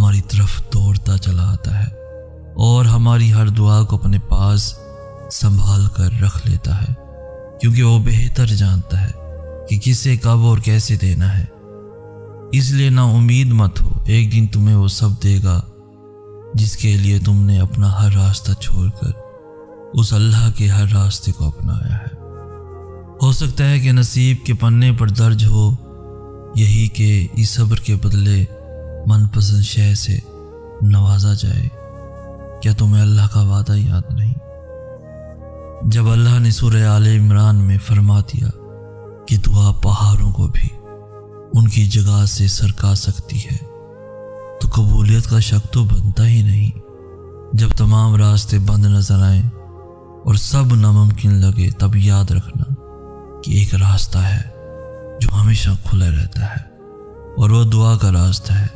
ہماری طرف دوڑتا چلا آتا ہے اور ہماری ہر دعا کو اپنے پاس سنبھال کر رکھ لیتا ہے، کیونکہ وہ بہتر جانتا ہے کہ کسے کب اور کیسے دینا ہے۔ اس لیے نا امید مت ہو، ایک دن تمہیں وہ سب دے گا جس کے لیے تم نے اپنا ہر راستہ چھوڑ کر اس اللہ کے ہر راستے کو اپنایا ہے۔ ہو سکتا ہے کہ نصیب کے پنے پر درج ہو یہی کہ اس صبر کے بدلے من پسند شے سے نوازا جائے۔ کیا تمہیں اللہ کا وعدہ یاد نہیں؟ جب اللہ نے سورہ آل عمران میں فرما دیا کہ دعا پہاڑوں کو بھی ان کی جگہ سے سرکا سکتی ہے، تو قبولیت کا شک تو بنتا ہی نہیں۔ جب تمام راستے بند نظر آئیں اور سب ناممکن لگے، تب یاد رکھنا کہ ایک راستہ ہے جو ہمیشہ کھلا رہتا ہے، اور وہ دعا کا راستہ ہے۔